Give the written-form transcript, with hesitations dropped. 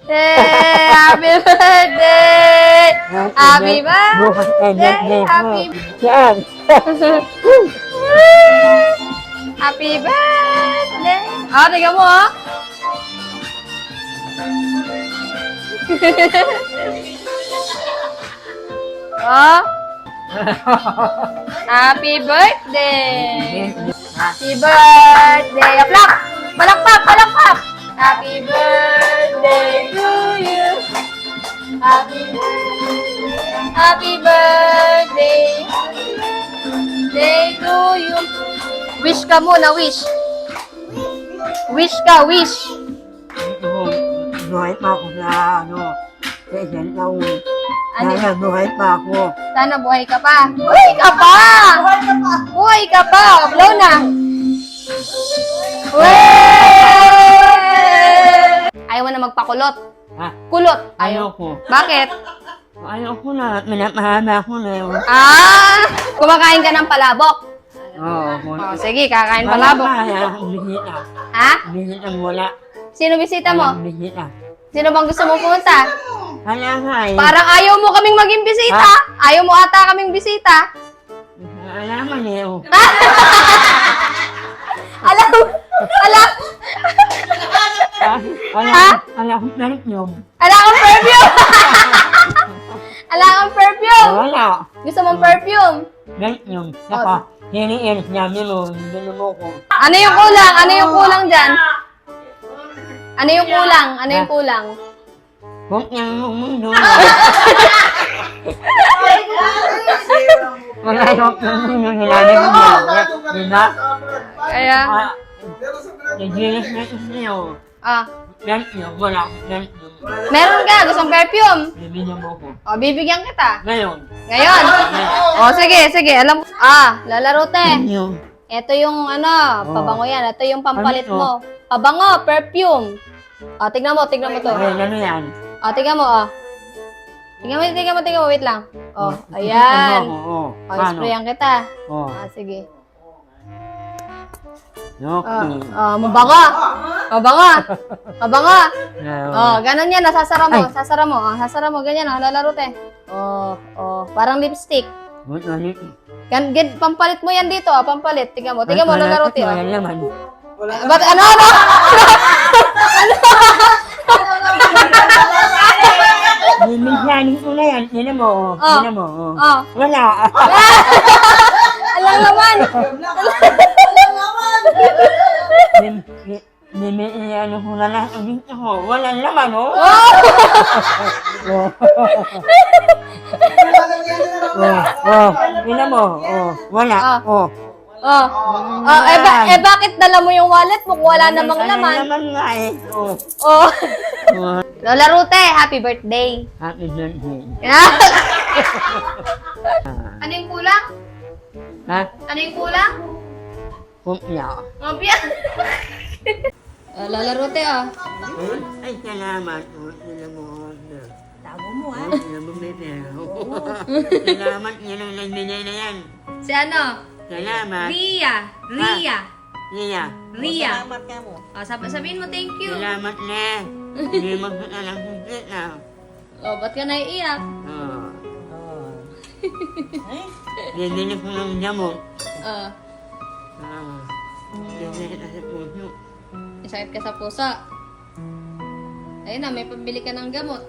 Happy birthday! Happy Bukas ay birthday! birthday ko. Happy Saan? Happy birthday! Ah, tingnan mo, ah. Oh. Happy birthday! Happy birthday! Aplak! Palakpak! Palakpak! Happy birthday to you! Happy birthday! Happy birthday! Day to you! Wish ka muna, wish! Wish ka, wish! Buhay pa ako sa sa isang taon. Ano? Sana buhay pa ako. Sana buhay ka pa. Buhay ka pa! Buhay ka pa! Blow na! Wey! Ayaw mo na magpakulot. Ha? Kulot. Ayoko. Bakit? Ayoko na. Mahaba ko na yun. Ah! Kumakain ka ng palabok. Oo. Oh, sige, kakain palabok. Wala. Bisita. Ha? Bisita wala. Sino bisita mo? Bisita. Sino bang gusto mo pumunta? Wala nga eh. Parang ayaw mo kaming maging bisita. Ayaw mo ata kaming bisita. Wala man eh. Oh. Alam! Alam! Wala akong tarik yun. Ala kang perfume! Ala kang perfume! Wala. Gusto mong perfume? Tarik yun. Saka, hiniinis namin mo. Hindi mo ko. Ano yung kulang? Ano yung kulang dyan? Ano yung kulang? Ano yung kulang? Huwag niyang mundo. Wala yung mundo. Nilalim mo niya. Diba? Kaya, Nagilis na ito niyo. ah, Tarik yun. Wala akong tarik yun. meron ka. Gusto mong perfume? Bibigyan mo ko. O, bibigyan kita. Ngayon. Ngayon. O, sige, sige. Alam mo. Ah, lalaro te. Yung. Ito yung ano, pabango yan. Ito yung pampalit Ano mo. Pabango, perfume. O, tignan mo to. Ay, ano yan? O, tignan mo, o. Tignan mo. Wait lang. O, ayan. Oo. O, sprayan kita. Oo. Ah, sige. Okay. Mabango. Ganun yan. Sasara mo. Sasara mo. Ganyan, lalaro te. Parang lipstick. Pampalit mo yan dito, pampalit. Tingnan mo, lalaro te. Wala naman. Ba't ano? Minsanin ko na yan. Tignan mo. Tignan mo. Wala. Alam naman. Ano ko na lang. Wala naman, oh. Tignan mo. Wala. Bakit dala mo yung wallet mo kung wala namang laman? Wala naman nga eh. Lola Rute, happy birthday. Happy birthday. Ano yung kulang? Ha? Ano yung kulang? Kumpya. Mabia. Lola Rute, oh. Ay, salamat. Tignan mo. Tago mo, ha? Tignan mo, baby. Salamat. Yan ang nagbigay na yan. Si ano? Salamat. Ria. Salamat ka mo. Sabihin mo thank you. Salamat na. Hindi magpunta lang higit na. Ba't ka naiiyak? Bibili ko ng gamot. Oh, Bibili ka sa puso. sakit ka sa puso. Ayun na, may pambili ka ng gamot.